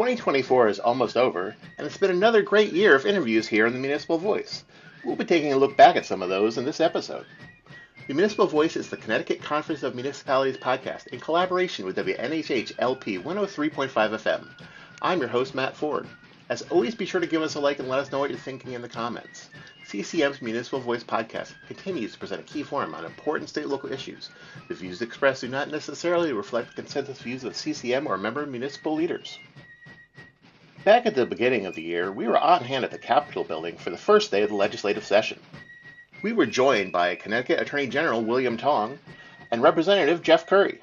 2024 is almost over, and it's been another great year of interviews here on the Municipal Voice. We'll be taking a look back at some of those in this episode. The Municipal Voice is the Connecticut Conference of Municipalities podcast in collaboration with WNHH LP 103.5 FM. I'm your host, Matt Ford. As always, be sure to give us a like and let us know what you're thinking in the comments. CCM's Municipal Voice podcast continues to present a key forum on important state and local issues. The views expressed do not necessarily reflect the consensus views of CCM or member municipal leaders. Back at the beginning of the year, we were on hand at the Capitol building for the first day of the legislative session. We were joined by Connecticut Attorney General William Tong and Representative Jeff Curry.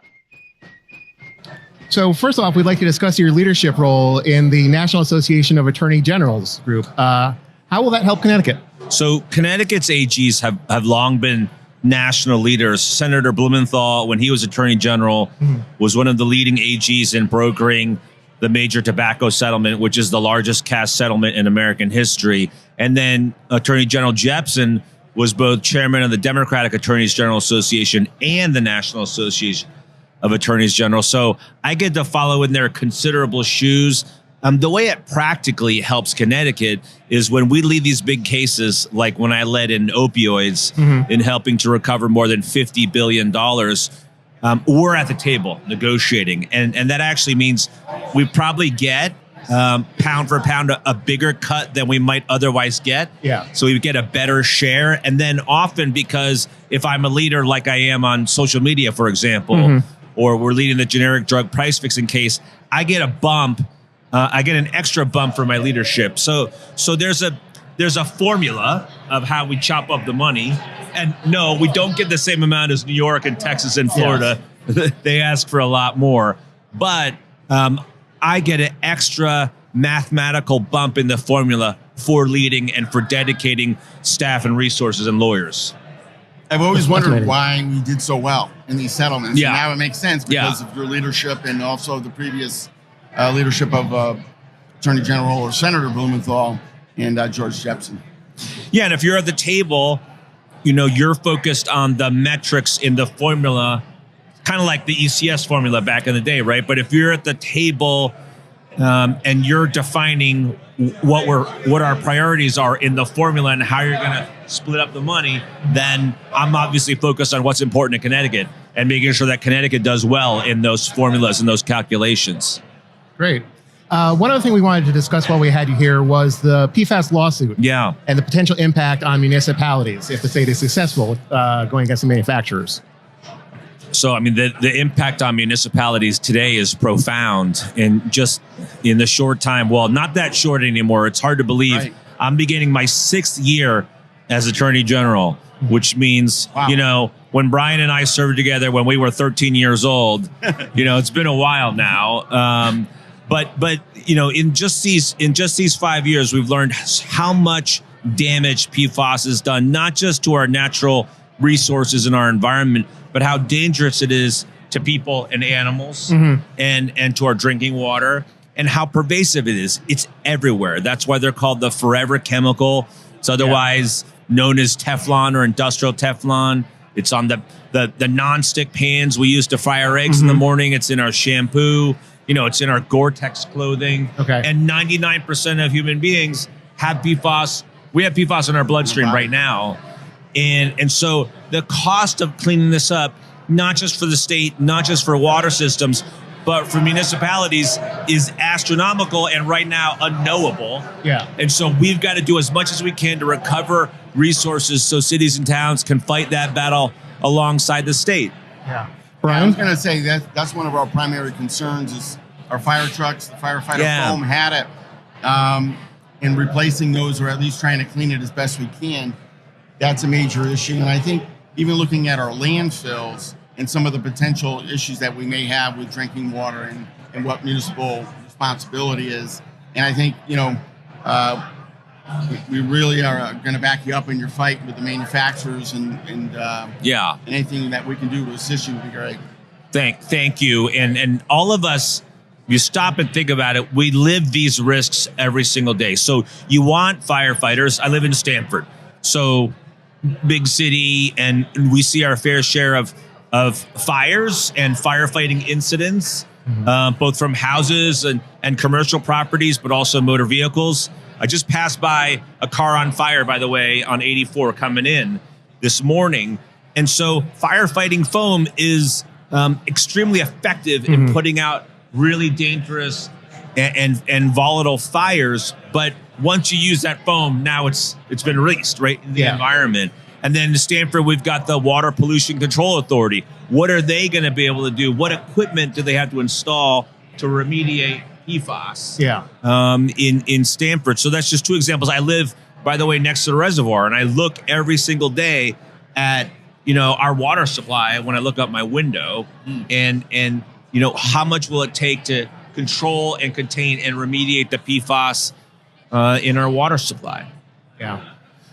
So first off, we'd like to discuss your leadership role in the National Association of Attorney Generals group. How will that help Connecticut? So Connecticut's AGs have long been national leaders. Senator Blumenthal, when he was Attorney General, was one of the leading AGs in brokering the major tobacco settlement, which is the largest cash settlement in American history. And then Attorney General Jepsen was both chairman of the Democratic Attorneys General Association and the National Association of Attorneys General. So I get to follow in their considerable shoes. The way it practically helps Connecticut is when we lead these big cases, like when I led in opioids in helping to recover more than $50 billion, we're at the table negotiating. And that actually means we probably get pound for pound a bigger cut than we might otherwise get. Yeah. So we get a better share. And then often, because if I'm a leader like I am on social media, for example, or we're leading the generic drug price fixing case, I get a bump. I get an extra bump for my leadership. So there's a formula of how we chop up the money. And no, we don't get the same amount as New York and Texas and Florida. Yes. They ask for a lot more. But I get an extra mathematical bump in the formula for leading and for dedicating staff and resources and lawyers. I've always wondered why we did so well in these settlements. Yeah. And now it makes sense because of your leadership and also the previous leadership of Attorney General or Senator Blumenthal and George Jepsen. Yeah, and if you're at the table, you're focused on the metrics in the formula, kind of like the ECS formula back in the day, right? But if you're at the table and you're defining what our priorities are in the formula and how you're going to split up the money, then I'm obviously focused on what's important in Connecticut and making sure that Connecticut does well in those formulas and those calculations. Great. One other thing we wanted to discuss while we had you here was the PFAS lawsuit. Yeah. And the potential impact on municipalities if the state is successful going against the manufacturers. So, the impact on municipalities today is profound. And just in the short time, well, not that short anymore. It's hard to believe. Right. I'm beginning my 6th year as Attorney General, which means, when Brian and I served together when we were 13 years old, it's been a while now. But in just these 5 years, we've learned how much damage PFAS has done, not just to our natural resources and our environment, but how dangerous it is to people and animals and to our drinking water, and how pervasive it is. It's everywhere. That's why they're called the forever chemical. It's otherwise known as Teflon or industrial Teflon. It's on the non-stick pans we use to fry our eggs in the morning. It's in our shampoo. It's in our Gore-Tex clothing. Okay. And 99% of human beings have PFAS. We have PFAS in our bloodstream right now. And so the cost of cleaning this up, not just for the state, not just for water systems, but for municipalities, is astronomical and right now unknowable. Yeah. And so we've got to do as much as we can to recover resources so cities and towns can fight that battle alongside the state. Yeah. Brian? I was going to say that's one of our primary concerns is our fire trucks, the firefighter foam had it, and replacing those or at least trying to clean it as best we can. That's a major issue. And I think even looking at our landfills and some of the potential issues that we may have with drinking water and what municipal responsibility is. And I think, we really are going to back you up in your fight with the manufacturers and anything that we can do to assist you would be great. Thank you. And all of us, you stop and think about it, we live these risks every single day. So you want firefighters. I live in Stamford. So big city, and we see our fair share of fires and firefighting incidents. both from houses and commercial properties, but also motor vehicles. I just passed by a car on fire, by the way, on 84 coming in this morning. And so firefighting foam is extremely effective in putting out really dangerous and volatile fires. But once you use that foam, now it's been released right in the environment. And then in Stanford, we've got the Water Pollution Control Authority. What are they going to be able to do? What equipment do they have to install to remediate PFAS? In Stanford. So that's just two examples. I live, by the way, next to the reservoir, and I look every single day at our water supply when I look out my window, and how much will it take to control and contain and remediate the PFAS in our water supply?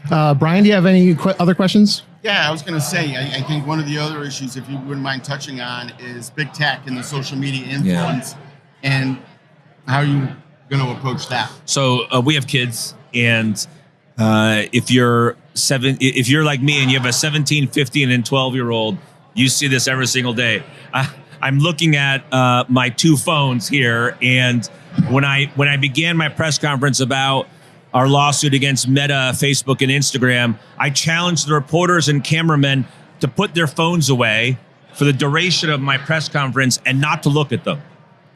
Brian, do you have any other questions? Yeah, I was going to say, I think one of the other issues, if you wouldn't mind touching on, is big tech and the social media influence, and how you going to approach that. So we have kids, and if you're like me and you have a 17, 15, and 12-year-old, you see this every single day. I'm looking at my two phones here, and when I began my press conference about our lawsuit against Meta, Facebook, and Instagram, I challenged the reporters and cameramen to put their phones away for the duration of my press conference and not to look at them,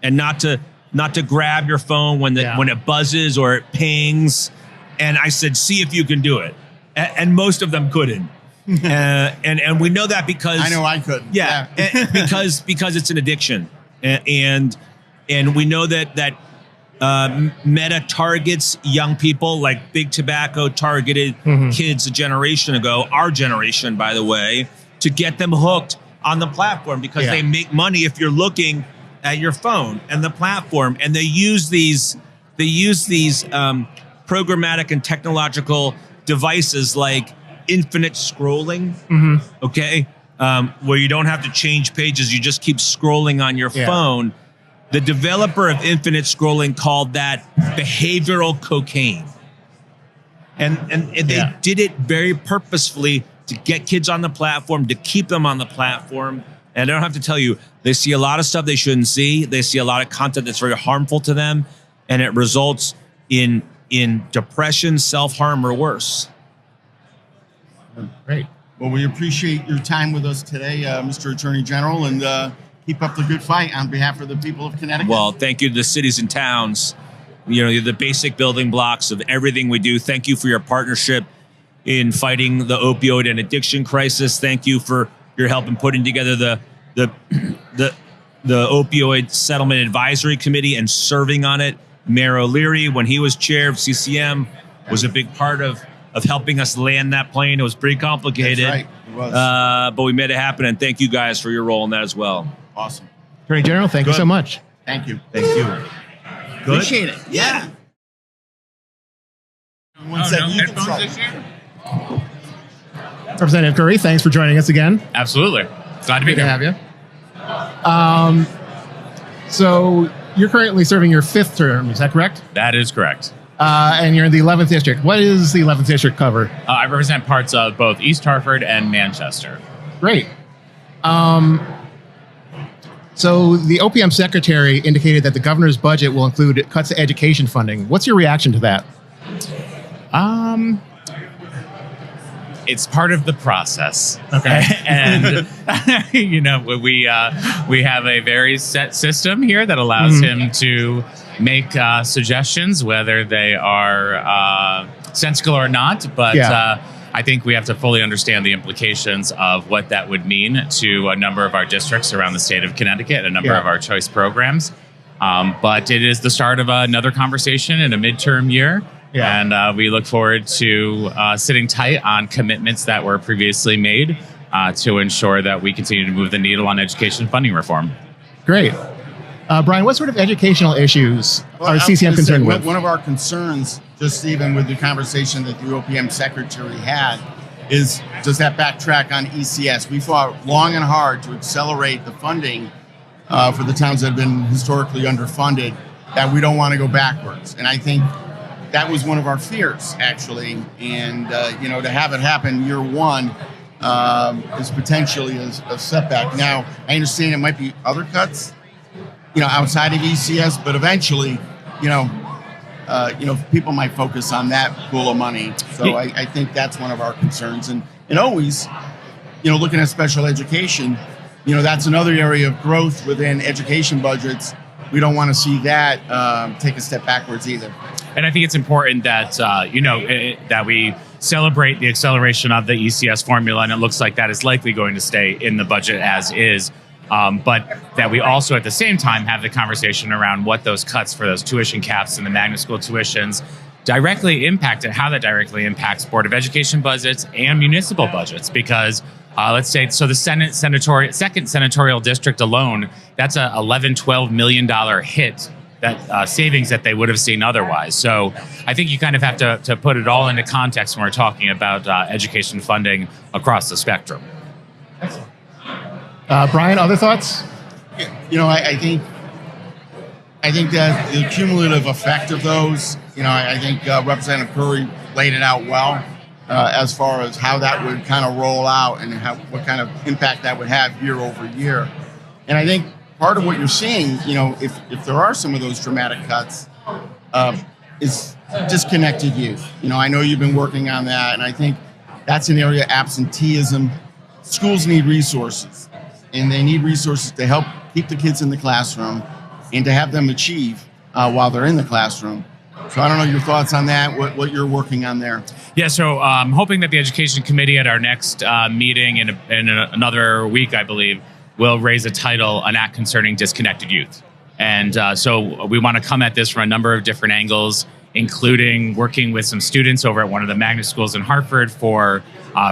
and not to grab your phone when it buzzes or it pings. And I said, see if you can do it. And most of them couldn't. And we know that because I know I couldn't. Yeah. because it's an addiction. And we know that Meta targets young people, like Big Tobacco targeted kids a generation ago, our generation, by the way, to get them hooked on the platform, because they make money if you're looking at your phone and the platform. And they use these programmatic and technological devices like infinite scrolling, okay, where you don't have to change pages, you just keep scrolling on your phone. The developer of infinite scrolling called that behavioral cocaine. And they did it very purposefully to get kids on the platform, to keep them on the platform. And I don't have to tell you, they see a lot of stuff they shouldn't see. They see a lot of content that's very harmful to them, and it results in depression, self-harm, or worse. Great. Well, we appreciate your time with us today, Mr. Attorney General, and keep up the good fight on behalf of the people of Connecticut. Well, thank you to the cities and towns. You're the basic building blocks of everything we do. Thank you for your partnership in fighting the opioid and addiction crisis. Thank you for your help in putting together the opioid settlement advisory committee and serving on it. Mayor O'Leary, when he was chair of CCM, was a big part of helping us land that plane. It was pretty complicated. That's right. It was. But we made it happen, and thank you guys for your role in that as well. Awesome. Attorney General, thank you so much. Thank you. Thank you. Good? Appreciate it. Yeah. Representative Curry, thanks for joining us again. Absolutely. Glad to be Good here. to have you. So you're currently serving your 5th term, is that correct? That is correct. And you're in the 11th district. What does the 11th district cover? I represent parts of both East Hartford and Manchester. Great. So the OPM secretary indicated that the governor's budget will include cuts to education funding. What's your reaction to that? It's part of the process. Okay. And, we have a very set system here that allows him to make suggestions, whether they are sensical or not. But I think we have to fully understand the implications of what that would mean to a number of our districts around the state of Connecticut, a number of our choice programs. But it is the start of another conversation in a midterm year. Yeah. And we look forward to sitting tight on commitments that were previously made to ensure that we continue to move the needle on education funding reform. Great. Brian, what sort of educational issues are CCM concerned with? One of our concerns, just even with the conversation that the OPM secretary had, is does that backtrack on ECS? We fought long and hard to accelerate the funding for the towns that have been historically underfunded, that we don't want to go backwards. And I think that was one of our fears, actually. And, to have it happen year one is potentially a setback. Now, I understand it might be other cuts. outside of ECS, but eventually, people might focus on that pool of money. So I think that's one of our concerns. And always, looking at special education, that's another area of growth within education budgets. We don't want to see that take a step backwards either. And I think it's important that, that we celebrate the acceleration of the ECS formula, and it looks like that is likely going to stay in the budget as is. But that we also at the same time have the conversation around what those cuts for those tuition caps and the magnet school tuitions directly impact and how that directly impacts Board of Education budgets and municipal budgets. Because let's say, so the second senatorial district alone, that's a $11-12 million hit, that savings that they would have seen otherwise. So I think you kind of have to put it all into context when we're talking about education funding across the spectrum. Brian, other thoughts? I think that the cumulative effect of those, I think Representative Curry laid it out well as far as how that would kind of roll out and what kind of impact that would have year over year. And I think part of what you're seeing, if there are some of those dramatic cuts, is disconnected youth. I know you've been working on that, and I think that's an area, absenteeism. Schools need resources. And they need resources to help keep the kids in the classroom and to have them achieve while they're in the classroom. So I don't know your thoughts on that, what you're working on there. Yeah, so I'm hoping that the Education Committee at our next meeting in another week, I believe, will raise a title, An Act Concerning Disconnected Youth. And so we want to come at this from a number of different angles, including working with some students over at one of the magnet schools in Hartford for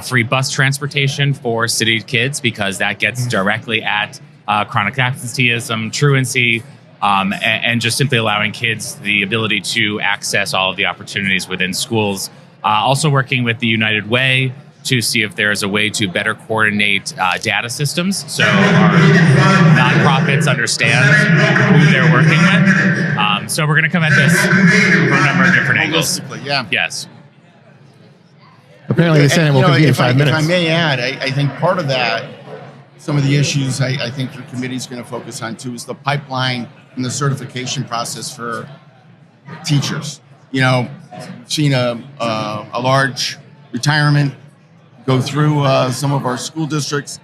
free bus transportation for city kids, because that gets directly at chronic absenteeism, truancy, and just simply allowing kids the ability to access all of the opportunities within schools. Also working with the United Way to see if there is a way to better coordinate data systems, so our nonprofits understand who they're working with. So we're going to come at this from a number of different angles. Yeah. Yes. Apparently the Senate will convene in 5 minutes. If I may add, I think part of that, some of the issues I think your committee is going to focus on too, is the pipeline and the certification process for teachers. We've seen a large retirement go through some of our school districts.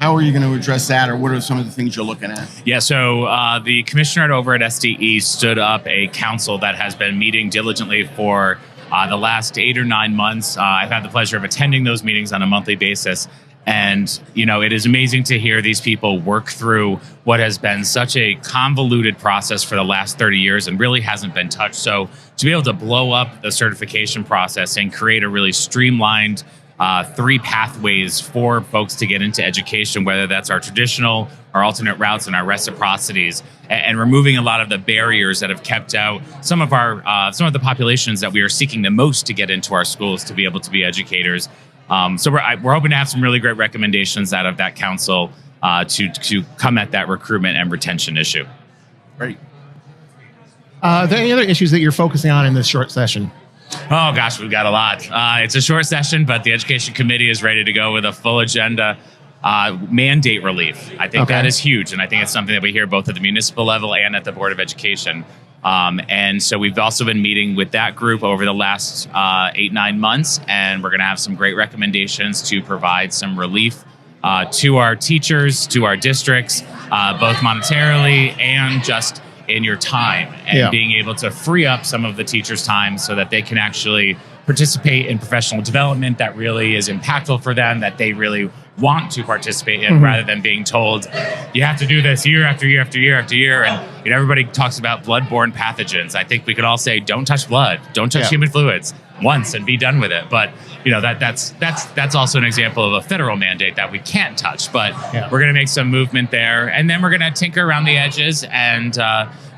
How are you going to address that, or what are some of the things you're looking at? Yeah, so the commissioner over at SDE stood up a council that has been meeting diligently for the last 8 or 9 months. I've had the pleasure of attending those meetings on a monthly basis. And, it is amazing to hear these people work through what has been such a convoluted process for the last 30 years and really hasn't been touched. So to be able to blow up the certification process and create a really streamlined 3 pathways for folks to get into education, whether that's our traditional, our alternate routes, and our reciprocities, and removing a lot of the barriers that have kept out some of the populations that we are seeking the most to get into our schools to be able to be educators. So we're hoping to have some really great recommendations out of that council to come at that recruitment and retention issue. Great. Are there any other issues that you're focusing on in this short session? Oh, gosh, we've got a lot. It's a short session, but the Education Committee is ready to go with a full agenda. Mandate relief. I think that is huge, and I think it's something that we hear both at the municipal level and at the Board of Education. And so we've also been meeting with that group over the last 8-9 months, and we're going to have some great recommendations to provide some relief to our teachers, to our districts, both monetarily and just in your time, and being able to free up some of the teachers' time so that they can actually participate in professional development that really is impactful for them, that they really want to participate in, rather than being told you have to do this year after year after year after year. And everybody talks about bloodborne pathogens. I think we could all say, don't touch blood, don't touch human fluids once and be done with it. But that's also an example of a federal mandate that we can't touch. But we're going to make some movement there, and then we're going to tinker around the edges and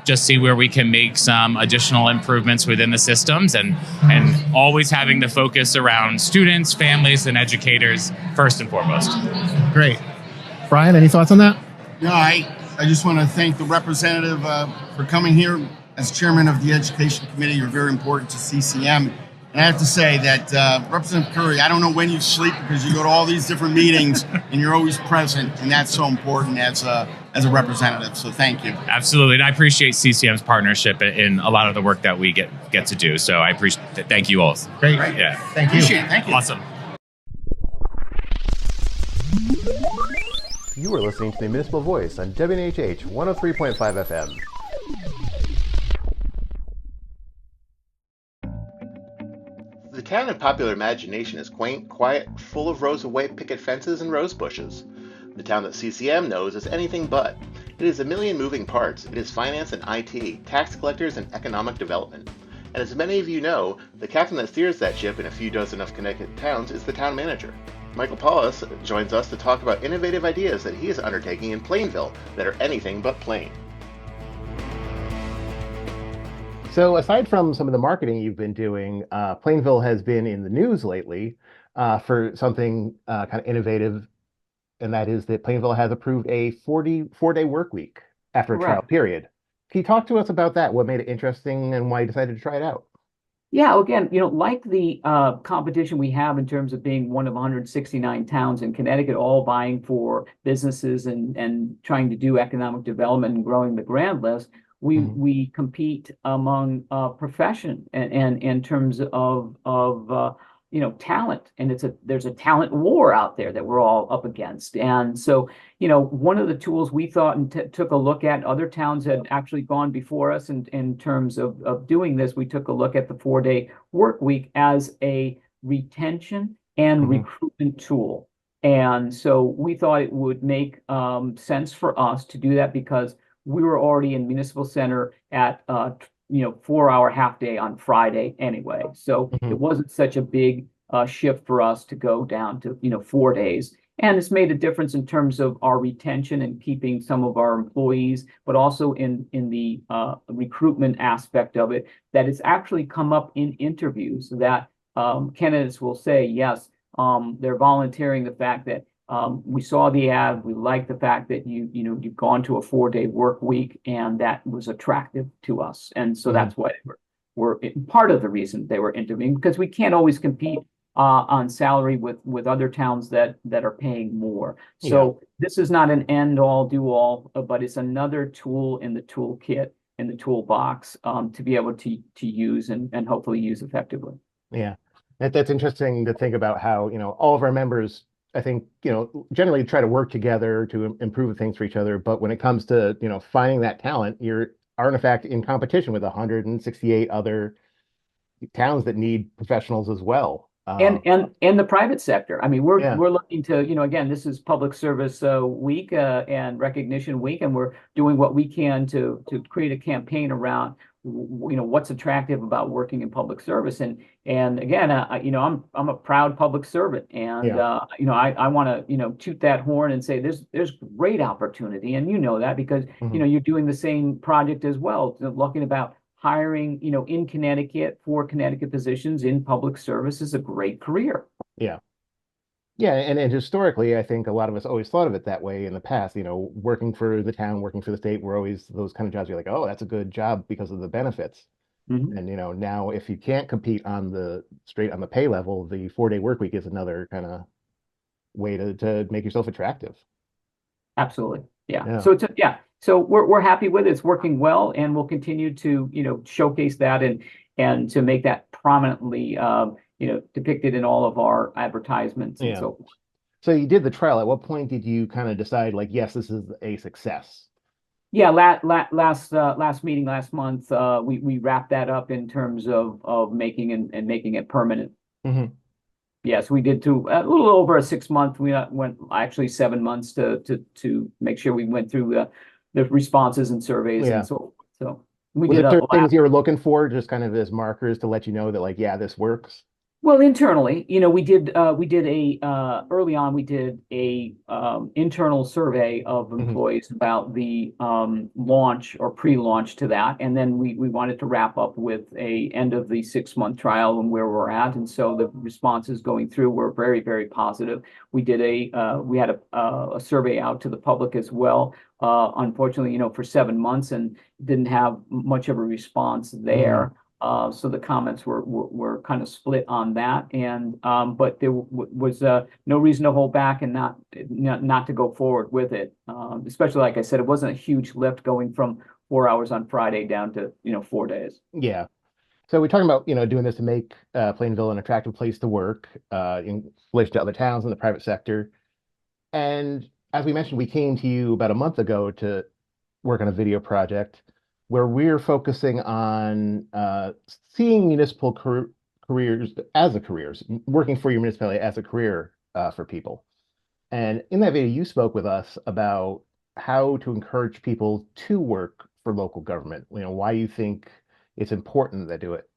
just see where we can make some additional improvements within the systems, and always having the focus around students, families, and educators first and foremost. Great. Brian, any thoughts on that? No, I just want to thank the representative for coming here. As chairman of the Education Committee, you're very important to CCM And I have to say that Representative Curry, I don't know when you sleep because you go to all these different meetings and you're always present, and that's so important as a representative. So thank you. Absolutely, and I appreciate CCM's partnership in a lot of the work that we get to do. So I appreciate it. Thank you all. Great. Yeah. Thank you. Appreciate it. Thank you. Awesome. You are listening to the Municipal Voice on WNHH 103.5 FM. The town in popular imagination is quaint, quiet, full of rows of white picket fences and rose bushes. The town that CCM knows is anything but. It is a million moving parts. It is finance and IT, tax collectors and economic development. And as many of you know, the captain that steers that ship in a few dozen of Connecticut towns is the town manager. Michael Paulus joins us to talk about innovative ideas that he is undertaking in Plainville that are anything but plain. So aside from some of the marketing you've been doing, Plainville has been in the news lately for something kind of innovative, and that is that Plainville has approved a 4-day work week after a trial period. Can you talk to us about that? What made it interesting and why you decided to try it out? Yeah, again, like the competition we have in terms of being one of 169 towns in Connecticut, all vying for businesses and trying to do economic development and growing the grand list, we compete among profession and in terms of talent, and there's a talent war out there that we're all up against. And so one of the tools we thought and took a look at, other towns had actually gone before us in terms of doing this. We took a look at the 4-day work week as a retention and recruitment tool. And so we thought it would make sense for us to do that because we were already in Municipal Center at 4-hour half day on Friday anyway. So it wasn't such a big shift for us to go down to 4 days. And it's made a difference in terms of our retention and keeping some of our employees, but also in the recruitment aspect of it, that it's actually come up in interviews that candidates will say, yes, they're volunteering the fact that we saw the ad, we like the fact that you've gone to a 4-day work week, and that was attractive to us. And so that's why we're part of the reason they were interviewing, because we can't always compete on salary with other towns that are paying more. So this is not an end all do all, but it's another tool in the toolkit, in the toolbox, to be able to use and hopefully use effectively. Yeah, that's interesting to think about how, all of our members, I think, generally try to work together to improve things for each other. But when it comes to, finding that talent, you are in fact in competition with 168 other towns that need professionals as well. And the private sector. I mean, we're looking to, again, this is Public Service Week and Recognition Week, and we're doing what we can to create a campaign around, what's attractive about working in public service. And again, I'm a proud public servant, and I want to toot that horn and say there's great opportunity, and that because you're doing the same project as well, looking about hiring, in Connecticut for Connecticut positions in public service is a great career. Yeah. Yeah, and historically, I think a lot of us always thought of it that way in the past. Working for the town, working for the state, we're always those kind of jobs. You're like, oh, that's a good job because of the benefits. And now if you can't compete on the pay level, the 4-day work week is another kind of way to make yourself attractive. Absolutely, yeah. So we're happy with it. It's working well, and we'll continue to showcase that and to make that prominently depicted in all of our advertisements and so forth. So you did the trial. At what point did you kind of decide, like, yes, this is a success? Yeah, last meeting last month, we wrapped that up in terms of making it permanent. Yes, we did a little over a 6-month. We went actually 7 months to make sure we went through the responses and surveys and so forth. So we did there things you were looking for, just kind of as markers to let you know that, like, yeah, this works? Well, internally, we did early on, we did a internal survey of employees about the launch or pre-launch to that. And then we wanted to wrap up with a end of the 6-month trial and where we're at. And so the responses going through were very, very positive. We did we had a survey out to the public as well. Unfortunately, for 7 months, and didn't have much of a response there. So the comments were kind of split on that, and but there was no reason to hold back and not to go forward with it. Especially like I said, it wasn't a huge lift going from 4 hours on Friday down to 4 days. Yeah. So we're talking about, doing this to make Plainville an attractive place to work in relation to other towns in the private sector. And as we mentioned, we came to you about a month ago to work on a video project where we're focusing on seeing municipal careers as a careers, working for your municipality as a career for people. And in that video, you spoke with us about how to encourage people to work for local government, why you think it's important that they do it.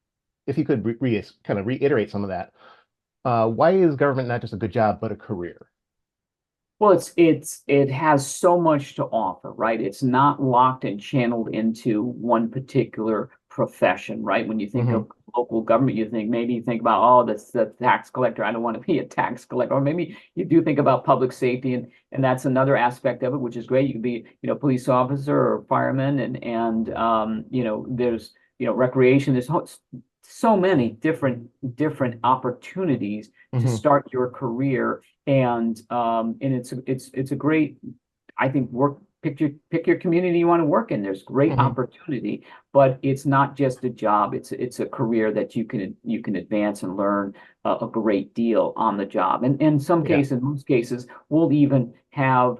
If you could kind of reiterate some of that, why is government not just a good job, but a career? Well, it has so much to offer, right? It's not locked and channeled into one particular profession, right? When you think of local government, you think about, oh, that's the tax collector. I don't want to be a tax collector. Or maybe you do think about public safety, and that's another aspect of it, which is great. You could be, police officer or fireman, and there's, recreation. There's so many different opportunities to start your career, and it's a great, I think, pick your community you want to work in. There's great opportunity, but it's not just a job. It's a career that you can advance and learn a great deal on the job. And in some cases, in most cases, we'll even have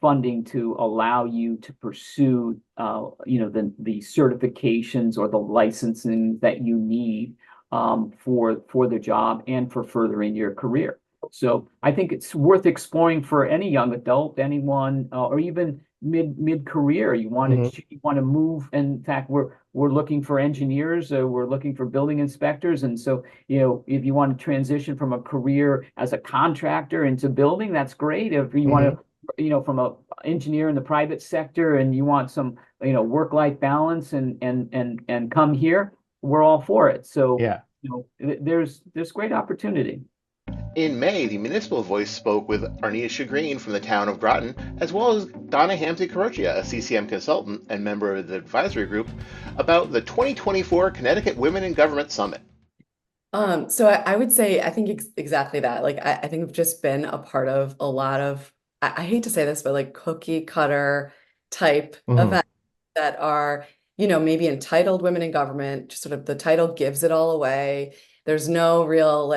funding to allow you to pursue the certifications or the licensing that you need for the job and for furthering your career. So I think it's worth exploring for any young adult, anyone, or even mid-career. You want to move. In fact, we're looking for engineers, we're looking for building inspectors, and so if you want to transition from a career as a contractor into building, that's great. If you want to, from a engineer in the private sector, and you want some, work-life balance and come here, we're all for it. So there's great opportunity. In May, the Municipal Voice spoke with Arnita Shagreen from the town of Groton, as well as Donna Hamsey-Carocchia, a CCM consultant and member of the advisory group, about the 2024 Connecticut Women in Government Summit. So I would say, I think exactly that. Like, I think I've just been a part of a lot of, I hate to say this, but like cookie cutter type events that are, maybe entitled Women in Government, just sort of the title gives it all away. There's no real,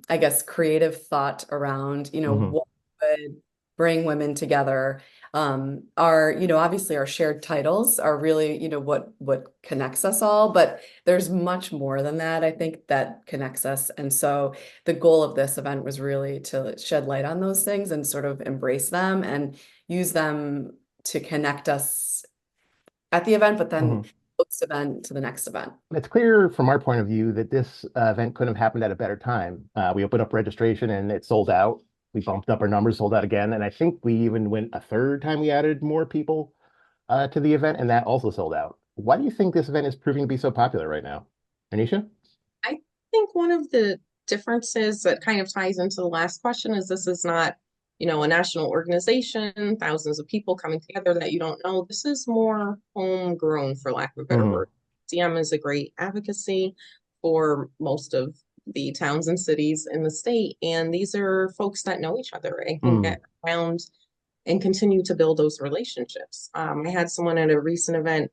I guess, creative thought around, what would bring women together. Obviously our shared titles are really, what connects us all, but there's much more than that, I think, that connects us. And so the goal of this event was really to shed light on those things and sort of embrace them and use them to connect us at the event, but then this event to the next event. It's clear from our point of view that this event couldn't have happened at a better time. We opened up registration and it sold out. We bumped up our numbers, sold out again. And I think we even went a third time we added more people to the event, and that also sold out. Why do you think this event is proving to be so popular right now? Anisha? I think one of the differences that kind of ties into the last question is this is not, a national organization, thousands of people coming together that you don't know. This is more homegrown, for lack of a better word. CM is a great advocacy for most of the towns and cities in the state. And these are folks that know each other and can get around and continue to build those relationships. I had someone at a recent event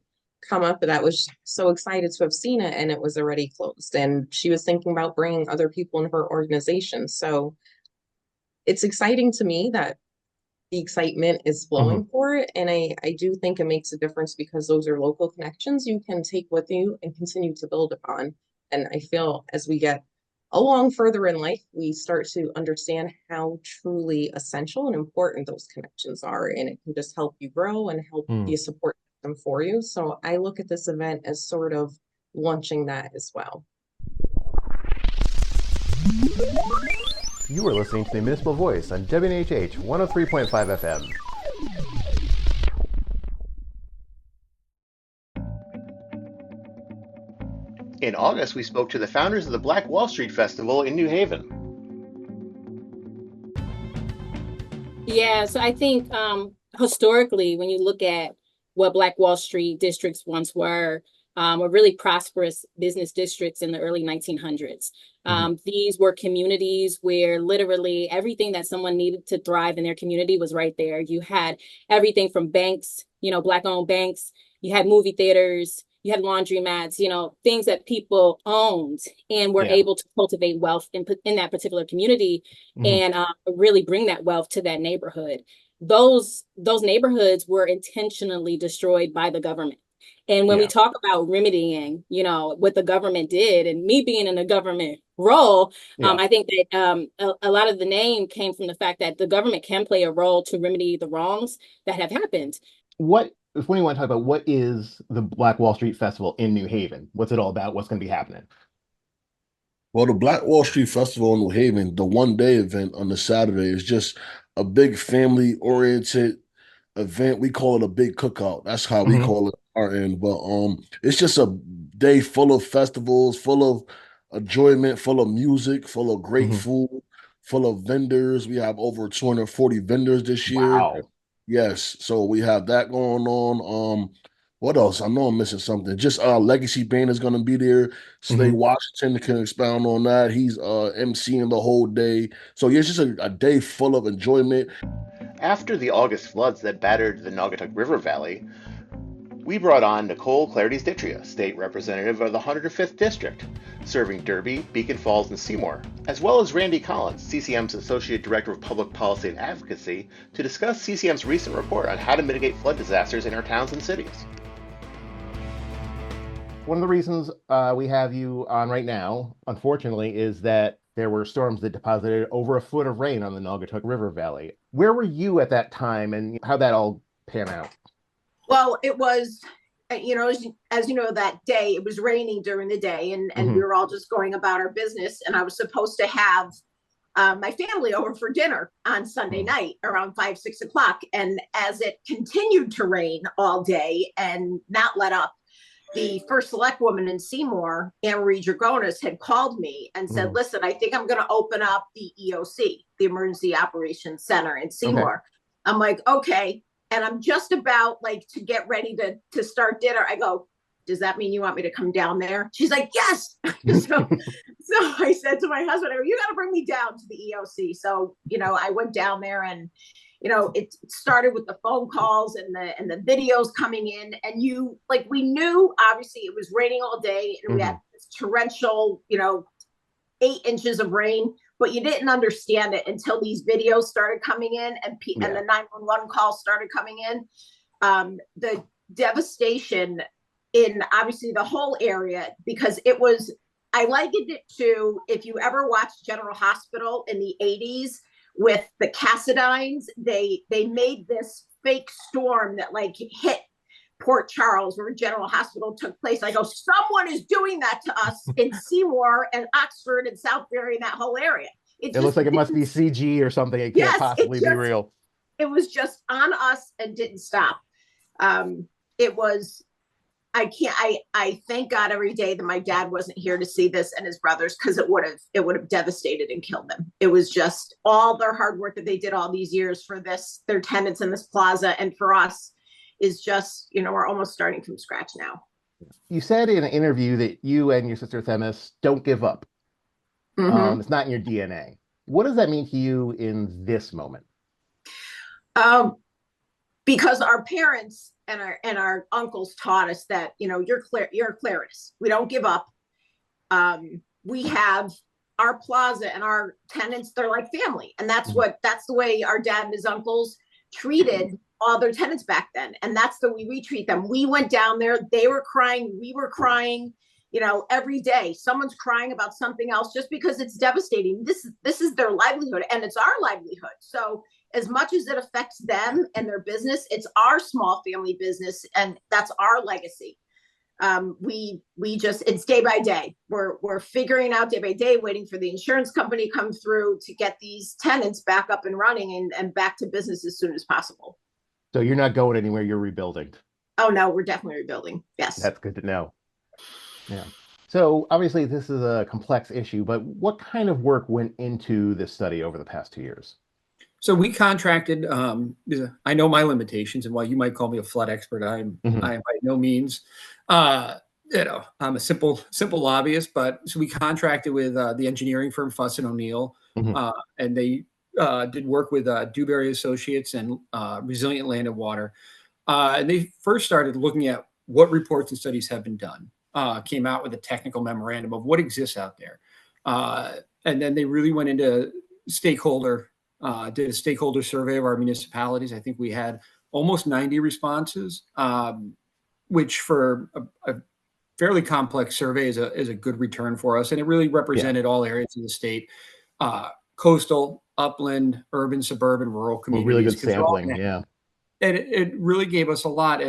come up that was so excited to have seen it, and it was already closed. And she was thinking about bringing other people in her organization. So it's exciting to me that the excitement is flowing for it. And I do think it makes a difference because those are local connections you can take with you and continue to build upon. And I feel as we get along further in life, we start to understand how truly essential and important those connections are. And it can just help you grow and help be a support system for you. So I look at this event as sort of launching that as well. You are listening to the Municipal Voice on WNHH 103.5 FM. In August, we spoke to the founders of the Black Wall Street Festival in New Haven. Yeah, so I think historically, when you look at what Black Wall Street districts once were, were really prosperous business districts in the early 1900s. These were communities where literally everything that someone needed to thrive in their community was right there. You had everything from banks, Black-owned banks. You had movie theaters. You had laundromats, things that people owned and were able to cultivate wealth in that particular community and really bring that wealth to that neighborhood. Those neighborhoods were intentionally destroyed by the government. And when we talk about remedying, what the government did, and me being in a government role, I think that a lot of the name came from the fact that the government can play a role to remedy the wrongs that have happened. If we want to talk about what is the Black Wall Street Festival in New Haven, what's it all about? What's going to be happening? Well, the Black Wall Street Festival in New Haven, the one-day event on the Saturday, is just a big family-oriented event. We call it a big cookout. That's how we call it at our end. But it's just a day full of festivals, full of enjoyment, full of music, full of great food, full of vendors. We have over 240 vendors this year. Wow. Yes, so we have that going on. What else? I know I'm missing something. Just Legacy Band is going to be there. Slade Washington can expound on that. He's emceeing the whole day. So yeah, it's just a day full of enjoyment. After the August floods that battered the Naugatuck River Valley, we brought on Nicole Clarides-Ditria, state representative of the 105th District, serving Derby, Beacon Falls, and Seymour, as well as Randy Collins, CCM's Associate Director of Public Policy and Advocacy, to discuss CCM's recent report on how to mitigate flood disasters in our towns and cities. One of the reasons we have you on right now, unfortunately, is that there were storms that deposited over a foot of rain on the Naugatuck River Valley. Where were you at that time, and how'd that all pan out? Well, it was, as you know, that day, it was raining during the day, and we were all just going about our business. And I was supposed to have my family over for dinner on Sunday night around 5, 6 o'clock. And as it continued to rain all day and not let up, the first select woman in Seymour, Anne-Marie Dragonis, had called me and said, listen, I think I'm going to open up the EOC, the Emergency Operations Center in Seymour. I'm like, okay. And I'm just about to get ready to start dinner. I go, does that mean you want me to come down there? She's like, yes. so I said to my husband, you got to bring me down to the EOC. So, I went down there, and, it started with the phone calls and the videos coming in, and we knew obviously it was raining all day, and we had this torrential, 8 inches of rain. But you didn't understand it until these videos started coming in and the 911 calls started coming in. The devastation in obviously the whole area, because I likened it to, if you ever watched General Hospital in the 80s with the Cassidines, they made this fake storm that hit Port Charles, where General Hospital took place. I go, someone is doing that to us in Seymour and Oxford and Southbury and that whole area. It looks like it must be CG or something. It can't possibly be real. It was just on us and didn't stop. I thank God every day that my dad wasn't here to see this and his brothers, because it would have devastated and killed them. It was just all their hard work that they did all these years for their tenants in this plaza, and for us, is just, we're almost starting from scratch now. You said in an interview that you and your sister Themis don't give up. It's not in your DNA. What does that mean to you in this moment? Because our parents and our uncles taught us that, you're a Clarides. We don't give up. We have our plaza and our tenants, they're like family. And that's the way our dad and his uncles treated all their tenants back then. And that's the way we treat them. We went down there, they were crying, we were crying, every day. Someone's crying about something else just because it's devastating. This is their livelihood, and it's our livelihood. So as much as it affects them and their business, it's our small family business, and that's our legacy. It's day by day. We're figuring out day by day, waiting for the insurance company to come through to get these tenants back up and running and back to business as soon as possible. So you're not going anywhere, you're rebuilding. Oh no, we're definitely rebuilding. Yes. That's good to know. Yeah. So obviously this is a complex issue, but what kind of work went into this study over the past 2 years? So we contracted, I know my limitations, and while you might call me a flood expert, I am by no means. I'm a simple lobbyist, but so we contracted with the engineering firm Fuss and O'Neill, and they did work with Dewberry Associates and Resilient Land and Water. And they first started looking at what reports and studies have been done, came out with a technical memorandum of what exists out there. And then they really went into did a stakeholder survey of our municipalities. I think we had almost 90 responses, which for a fairly complex survey is a good return for us. And it really represented all areas of the state, coastal, upland, urban, suburban, rural communities. Really good sampling, yeah. And it really gave us a lot.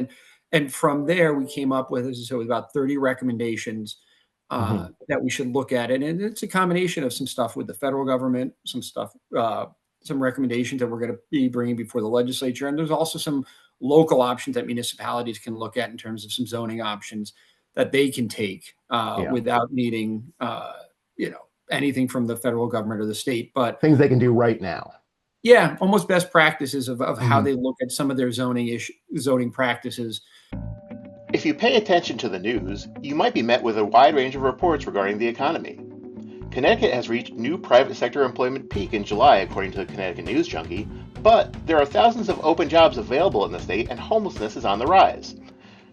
And from there, we came up with, as I said, about 30 recommendations that we should look at. And it's a combination of some stuff with the federal government, some stuff, some recommendations that we're going to be bringing before the legislature. And there's also some local options that municipalities can look at in terms of some zoning options that they can take without needing, anything from the federal government or the state. But things they can do right now. Yeah, almost best practices of how they look at some of their zoning practices. If you pay attention to the news, you might be met with a wide range of reports regarding the economy. Connecticut has reached new private sector employment peak in July, according to the Connecticut News Junkie, but there are thousands of open jobs available in the state and homelessness is on the rise.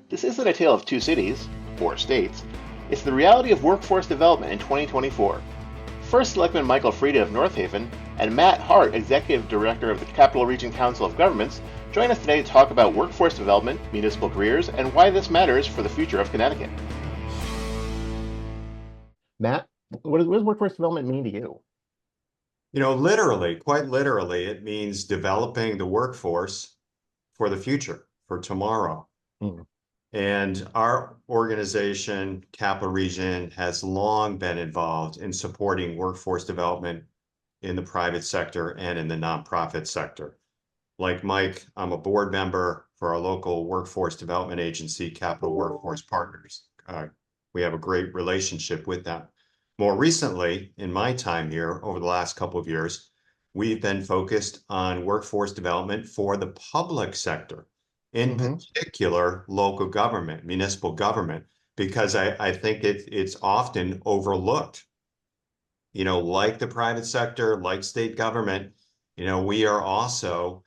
This isn't a tale of two cities, or states. It's the reality of workforce development in 2024. First Selectman Michael Frieda of North Haven and Matt Hart, Executive Director of the Capital Region Council of Governments, join us today to talk about workforce development, municipal careers, and why this matters for the future of Connecticut. Matt, what does workforce development mean to you? Literally, quite literally, it means developing the workforce for the future, for tomorrow. And our organization, Capital Region, has long been involved in supporting workforce development in the private sector and in the nonprofit sector. Like Mike, I'm a board member for our local workforce development agency, Capital Workforce Partners. We have a great relationship with them. More recently, in my time here, over the last couple of years, we've been focused on workforce development for the public sector, in particular, local government, municipal government, because I think it's often overlooked. Like the private sector, like state government, we are also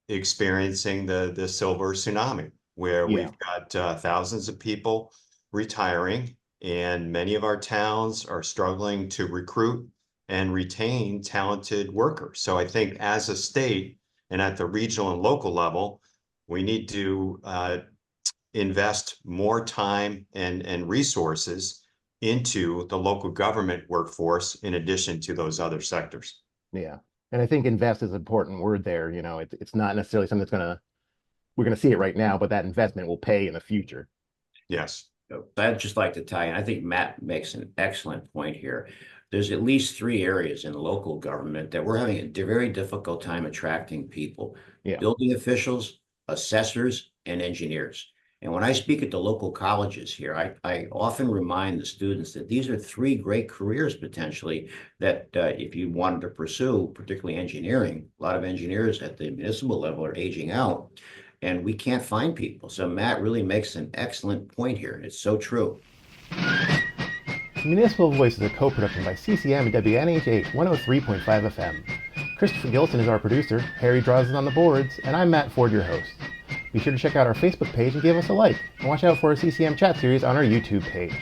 experiencing the silver tsunami, where we've got thousands of people retiring, and many of our towns are struggling to recruit and retain talented workers. So I think as a state and at the regional and local level, we need to invest more time and resources into the local government workforce in addition to those other sectors. Yeah. And I think invest is an important word there. It's not necessarily something we're going to see it right now, but that investment will pay in the future. Yes. I'd just like to tie in. I think Matt makes an excellent point here. There's at least 3 areas in local government that we're having a very difficult time attracting people. Building officials, assessors, and engineers. And when I speak at the local colleges here, I often remind the students that these are 3 great careers potentially that if you wanted to pursue, particularly engineering, a lot of engineers at the municipal level are aging out and we can't find people. So Matt really makes an excellent point here. It's so true. Municipal Voice is a co-production by CCM and WNHH 103.5 FM. Christopher Gilson is our producer, Harry Draws is on the boards, and I'm Matt Ford, your host. Be sure to check out our Facebook page and give us a like, and watch out for our CCM chat series on our YouTube page.